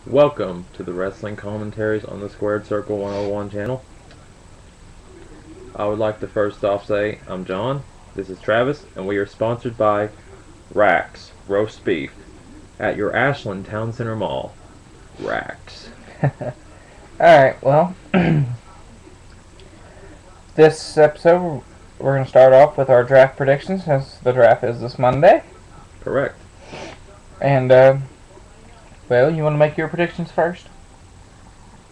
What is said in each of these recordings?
Welcome to the wrestling commentaries on the SquaredCircle101 channel. I would like to first off say I'm John, this is Travis, and we are sponsored by Rax Roast Beef at your Ashland Town Center Mall. Rax. Alright, well, this episode we're going to start off with our draft predictions, since the draft is this Monday. Correct. And, well, you want to make your predictions first?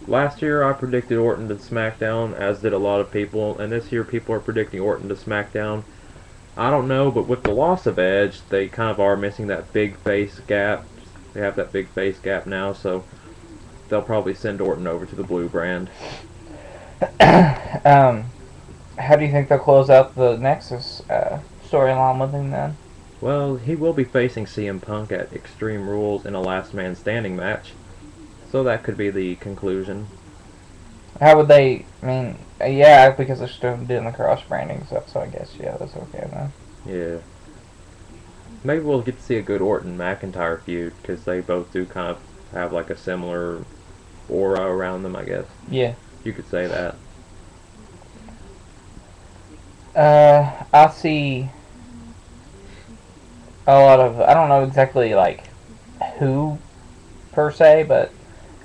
Last year I predicted Orton to SmackDown, as did a lot of people, and this year people are predicting Orton to SmackDown. I don't know, but with the loss of Edge, they kind of are missing that big face gap. They have that big face gap now, so they'll probably send Orton over to the Blue brand. How do you think they'll close out the Nexus storyline with him then? Well, he will be facing CM Punk at Extreme Rules in a last man standing match, so that could be the conclusion. How would they, yeah, because they're still doing the cross-branding stuff, so I guess, yeah, that's okay then. Yeah. Maybe we'll get to see a good Orton-McIntyre feud, because they both do kind of have like a similar aura around them, I guess. Yeah. You could say that. I see a lot of, I don't know exactly, like, who, per se, but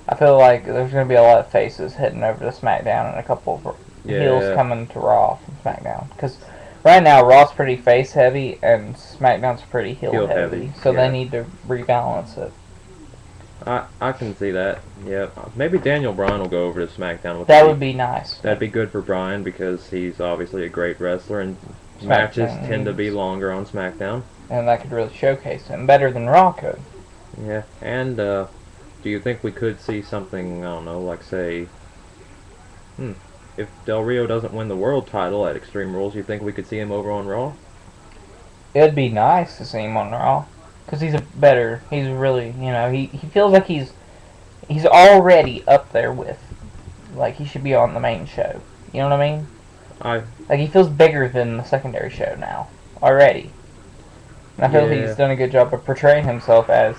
I feel like there's going to be a lot of faces heading over to SmackDown and a couple of heels coming to Raw from SmackDown. Because right now, Raw's pretty face-heavy and SmackDown's pretty heel-heavy. So they need to rebalance it. I can see that. Yeah, maybe Daniel Bryan will go over to SmackDown with that. Would be nice. That'd be good for Bryan because he's obviously a great wrestler, and matches tend to be longer on SmackDown. And that could really showcase him better than Raw could. Yeah, and do you think we could see something, I don't know, like say, if Del Rio doesn't win the world title at Extreme Rules, you think we could see him over on Raw? It'd be nice to see him on Raw. Because he's really, he feels like he's already up there with, like, he should be on the main show. You know what I mean? Like, he feels bigger than the secondary show now, already. And I feel he's done a good job of portraying himself as,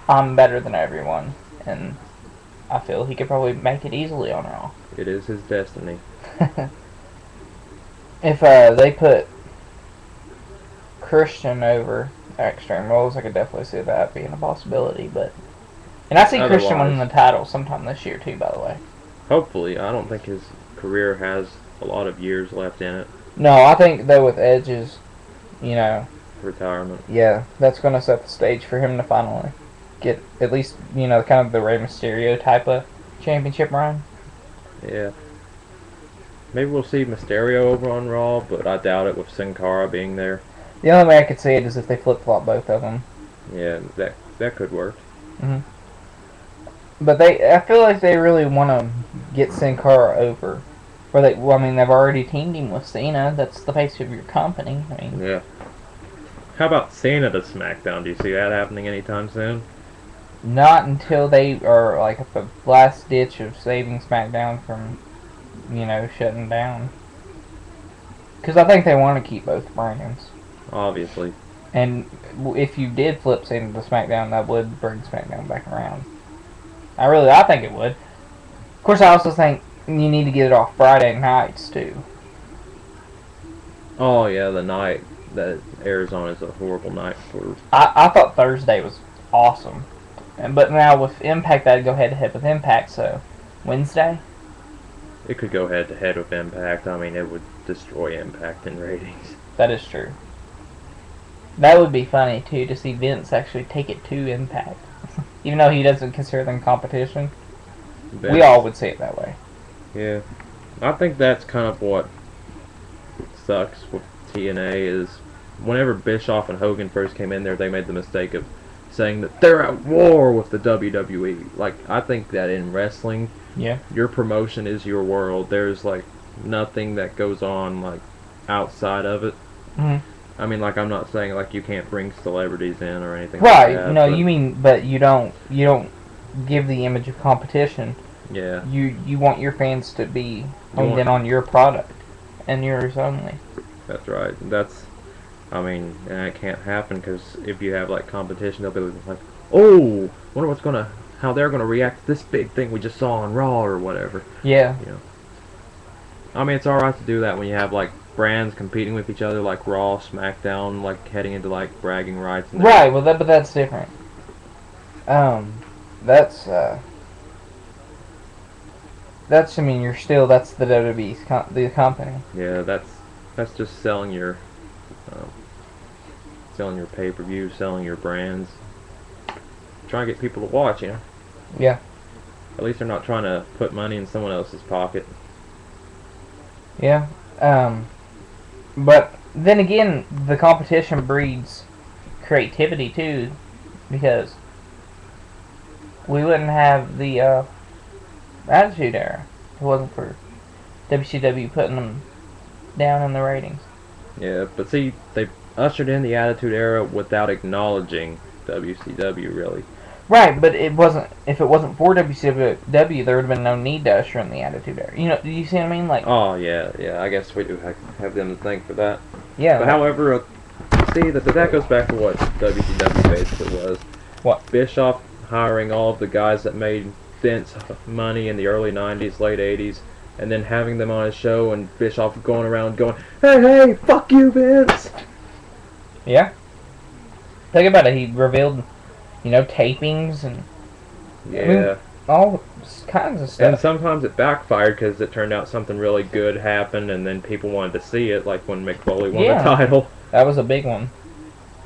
I'm better than everyone. And I feel he could probably make it easily on Raw. It is his destiny. If they put Christian over Extreme Rules, I could definitely see that being a possibility. And I see Christian winning the title sometime this year too, by the way. Hopefully. I don't think his career has a lot of years left in it. No, I think though with Edge's, retirement. Yeah, that's going to set the stage for him to finally get at least, kind of the Rey Mysterio type of championship run. Yeah. Maybe we'll see Mysterio over on Raw, but I doubt it with Sin Cara being there. The only way I could see it is if they flip-flop both of them. Yeah, that could work. But I feel like they really want to get Sin Cara over. They've already teamed him with Cena. That's the face of your company. Yeah. How about Cena to SmackDown? Do you see that happening anytime soon? Not until they are like at the last ditch of saving SmackDown from, shutting down. Because I think they want to keep both brands. Obviously. And if you did flip Cena to SmackDown, that would bring SmackDown back around. I think it would. Of course, I also think you need to get it off Friday nights, too. Oh, yeah, the night that Arizona is a horrible night for... I thought Thursday was awesome. But now with Impact, I'd go head-to-head with Impact, so Wednesday? It could go head-to-head with Impact. It would destroy Impact in ratings. That is true. That would be funny, too, to see Vince actually take it to Impact. Even though he doesn't consider them competition. We all would see it that way. Yeah. I think that's kind of what sucks with TNA is whenever Bischoff and Hogan first came in there, they made the mistake of saying that they're at war with the WWE. Like, I think that in wrestling, your promotion is your world. There's, like, nothing that goes on, like, outside of it. I'm not saying like you can't bring celebrities in or anything like that. Right, no, but you don't give the image of competition. Yeah. You want your fans to be honed in on your product and yours only. That's right. And it can't happen because if you have like competition, they'll be like, oh, wonder what's gonna how they're going to react to this big thing we just saw on Raw or whatever. Yeah. You know, I mean, it's alright to do that when you have like brands competing with each other, like Raw, SmackDown, like heading into like bragging rights. And Right. Well, but that's different. That's I mean, that's the WWE's the company. Yeah, that's just um, selling your pay-per-view, selling your brands, trying to get people to watch. You know. Yeah. At least they're not trying to put money in someone else's pocket. Yeah. But then again, the competition breeds creativity too, because we wouldn't have the Attitude Era if it wasn't for WCW putting them down in the ratings. Yeah, but see, they ushered in the Attitude Era without acknowledging WCW, really. Right, but it wasn't. If it wasn't for WCW, there would have been no need to usher in the Attitude Era. You know, do you see what I mean? Like, Oh, yeah, I guess we do have them to thank for that. yeah. But however, see, that goes back to what WCW basically was. What? Bischoff hiring all of the guys that made Vince money in the early 90s, late 80s, and then having them on his show, and Bischoff going around going, hey, fuck you, Vince! Yeah. Think about it. He revealed, tapings and Yeah. all kinds of stuff. And sometimes it backfired because it turned out something really good happened, and then people wanted to see it, like when Mick Foley won the title. That was a big one.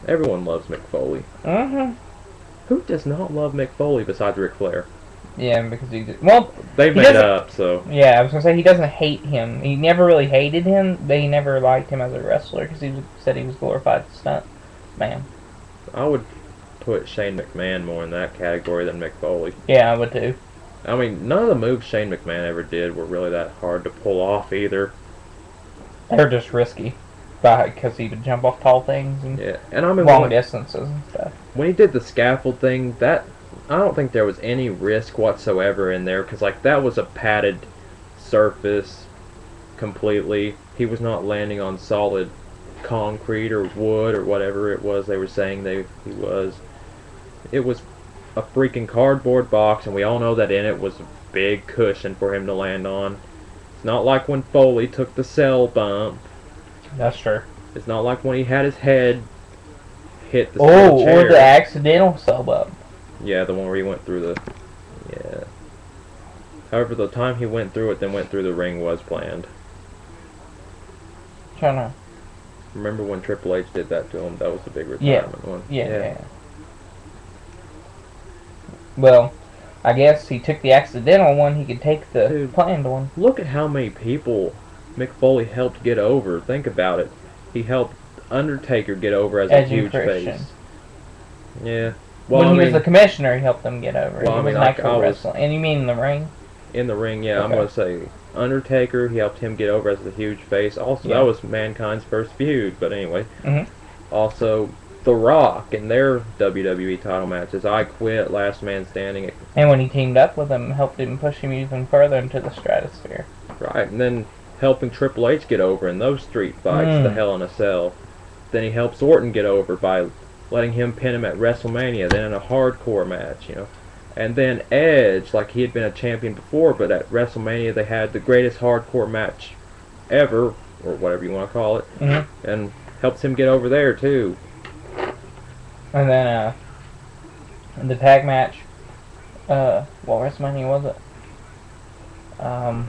Everyone loves Mick Foley. Mm-hmm. Who does not love Mick Foley besides Ric Flair? Yeah, because well, They made it up, so. Yeah, I was gonna say he doesn't hate him. He never really hated him, but he never liked him as a wrestler because said he was glorified stunt man. I would put Shane McMahon more in that category than Mick Foley. Yeah, I would too. I mean, none of the moves Shane McMahon ever did were really that hard to pull off either. They're just risky, because he would jump off tall things and and I mean, long distances and stuff. When he did the scaffold thing, I don't think there was any risk whatsoever in there, because like that was a padded surface completely. He was not landing on solid concrete or wood or whatever it was they were saying he was. It was a freaking cardboard box, and we all know that in it was a big cushion for him to land on. It's not like when Foley took the cell bump. That's true. It's not like when he had his head hit the steel chair. Or the accidental cell bump. Yeah, the one where he went through the... Yeah. However, the time he went through it, then went through the ring was planned. Trying to... Remember when Triple H did that to him? That was the big retirement one. Yeah. Well, I guess he took the accidental one, he could take the planned one. Look at how many people Mick Foley helped get over. Think about it. He helped Undertaker get over as a huge face. Yeah. Well, when he was the commissioner, he helped them get over. Well, he was an actual wrestler. And you mean in the ring? In the ring, yeah. Okay. I'm going to say Undertaker, he helped him get over as a huge face. Also, that was Mankind's first feud. But anyway. Also, The Rock in their WWE title matches. I Quit, Last Man Standing. And when he teamed up with him, helped him push him even further into the stratosphere. Right. And then helping Triple H get over in those street fights, the Hell in a Cell. Then he helps Orton get over by letting him pin him at WrestleMania, then in a hardcore match, And then Edge, like he had been a champion before, but at WrestleMania they had the greatest hardcore match ever, or whatever you want to call it, and helps him get over there too. And then the tag match, what WrestleMania was it?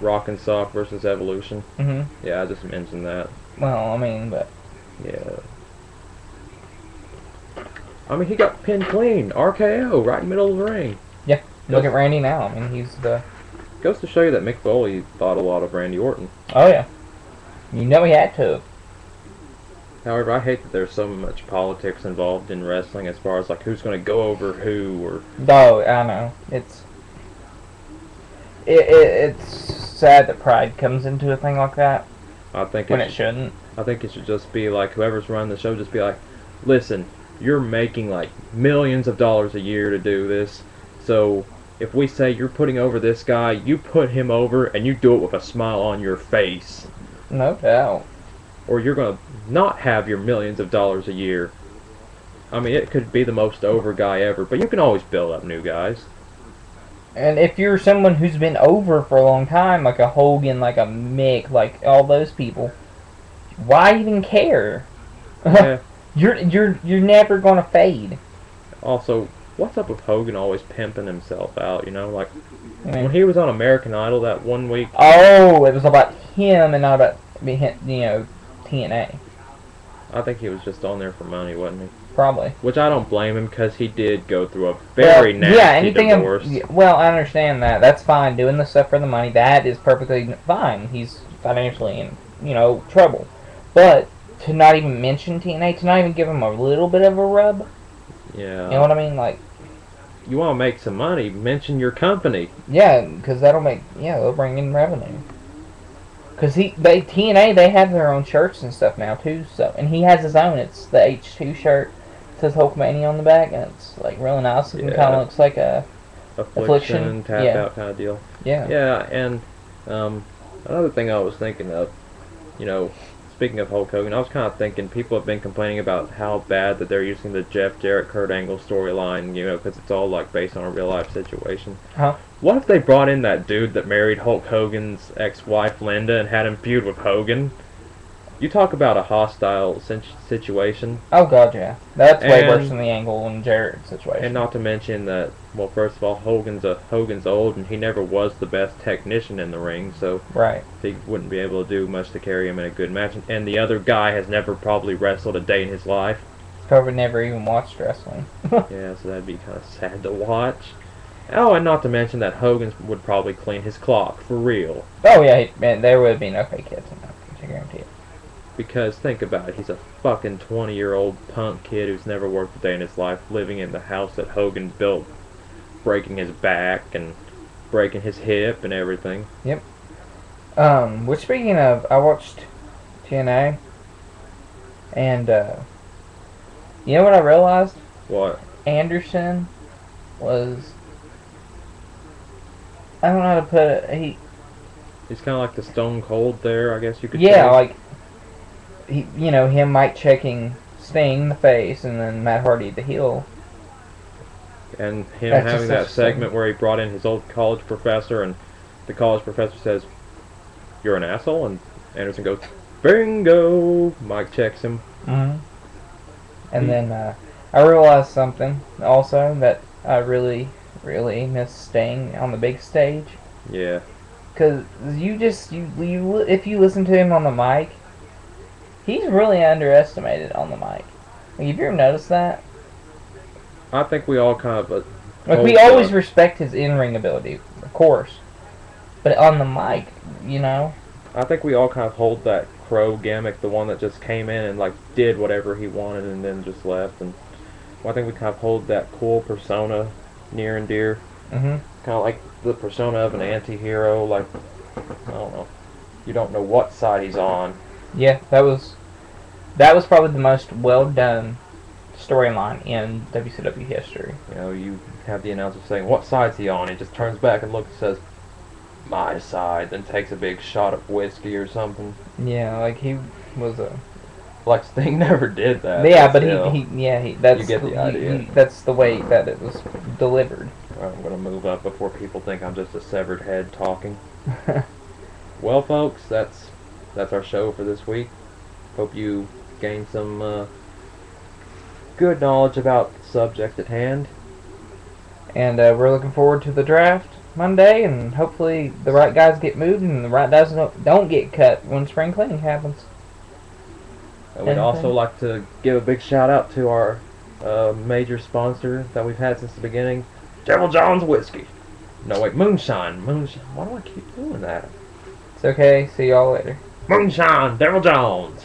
Rock and Sock versus Evolution. Mm-hmm. Yeah, I just mentioned that. Well, I mean, but... Yeah. I mean, he got pinned clean. RKO, right in the middle of the ring. Yeah. Look at Randy now. I mean, he's the... Goes to show you that Mick Foley thought a lot of Randy Orton. Oh, yeah. You know he had to. However, I hate that there's so much politics involved in wrestling as far as, like, who's going to go over who, or... Oh, I know. It's sad that pride comes into a thing like that. I think when it shouldn't. I think it should just be, like, whoever's running the show, just be like, listen, you're making, like, millions of dollars a year to do this, so if we say you're putting over this guy, you put him over, and you do it with a smile on your face. No doubt. Or you're going to not have your millions of dollars a year. I mean, it could be the most over guy ever, but you can always build up new guys. And if you're someone who's been over for a long time, like a Hogan, like a Mick, like all those people, why even care? Yeah. You're never gonna fade. Also, what's up with Hogan always pimping himself out? You know, like I mean, when he was on American Idol that one week. oh, it was about him and not about TNA. I think he was just on there for money, wasn't he? Probably. Which I don't blame him because he did go through a very nasty divorce. Well, I understand that. That's fine. Doing the stuff for the money, that is perfectly fine. He's financially in, trouble. But to not even mention TNA, to not even give him a little bit of a rub, Yeah. you know what I mean? Like, you want to make some money, mention your company. yeah, because they'll bring in revenue. Because TNA, they have their own shirts and stuff now too. So, and he has his own. It's the H2 shirt. It says Hulkmania on the back, and it's like really nice. It kind of looks like a Affliction, tap out kind of deal. Yeah. Yeah, and another thing I was thinking of, speaking of Hulk Hogan, I was kind of thinking people have been complaining about how bad that they're using the Jeff Jarrett Kurt Angle storyline, because it's all like based on a real life situation. Huh? What if they brought in that dude that married Hulk Hogan's ex-wife Linda and had him feud with Hogan? You talk about a hostile situation. Oh god, yeah, that's way worse than the Angle and Jarrett situation. And not to mention that, well, first of all, Hogan's old and he never was the best technician in the ring, so right, he wouldn't be able to do much to carry him in a good match. And the other guy has never probably wrestled a day in his life. Probably never even watched wrestling. Yeah, so that'd be kind of sad to watch. Oh, and not to mention that Hogan would probably clean his clock for real. Oh yeah, man, there would be no fake hits in that. I guarantee it. Because think about it, he's a fucking 20-year-old punk kid who's never worked a day in his life, living in the house that Hogan built, breaking his back and breaking his hip and everything. Yep. Which speaking of, I watched TNA, and you know what I realized? What? Anderson was, I don't know how to put it. He's kind of like the Stone Cold there, I guess you could Yeah, say. like, him mic checking Sting in the face and then Matt Hardy the heel. And him That's having just that such a segment where he brought in his old college professor, and the college professor says, "You're an asshole," and Anderson goes, "Bingo!" Mike checks him. Mm-hmm. And then I realized something also, that I really, really miss Sting on the big stage. Yeah. Because if you listen to him on the mic, he's really underestimated on the mic. Like, have you ever noticed that? I think we all kind of... Like, we always respect his in-ring ability, of course. But on the mic, I think we all kind of hold that Crow gimmick, the one that just came in and, like, did whatever he wanted and then just left. And I think we kind of hold that cool persona near and dear. Mm-hmm. Kind of like the persona of an anti-hero, like, I don't know. You don't know what side he's on. Yeah, that was probably the most well-done storyline in WCW history. You have the announcer saying, "What side's he on?" He just turns back and looks and says, "My side," then takes a big shot of whiskey or something. Yeah, like he was a... Like Sting never did that. Yeah, but still, that's... You get the idea. That's the way that it was delivered. I'm going to move up before people think I'm just a severed head talking. Well, folks, that's our show for this week. Hope you gained some good knowledge about the subject at hand. And we're looking forward to the draft Monday, and hopefully the right guys get moved and the right guys don't get cut when spring cleaning happens. We'd also like to give a big shout out to our major sponsor that we've had since the beginning, Devil John's Whiskey. No, wait, Moonshine. Why do I keep doing that? It's okay. See y'all later. Moonshine, Devil John's.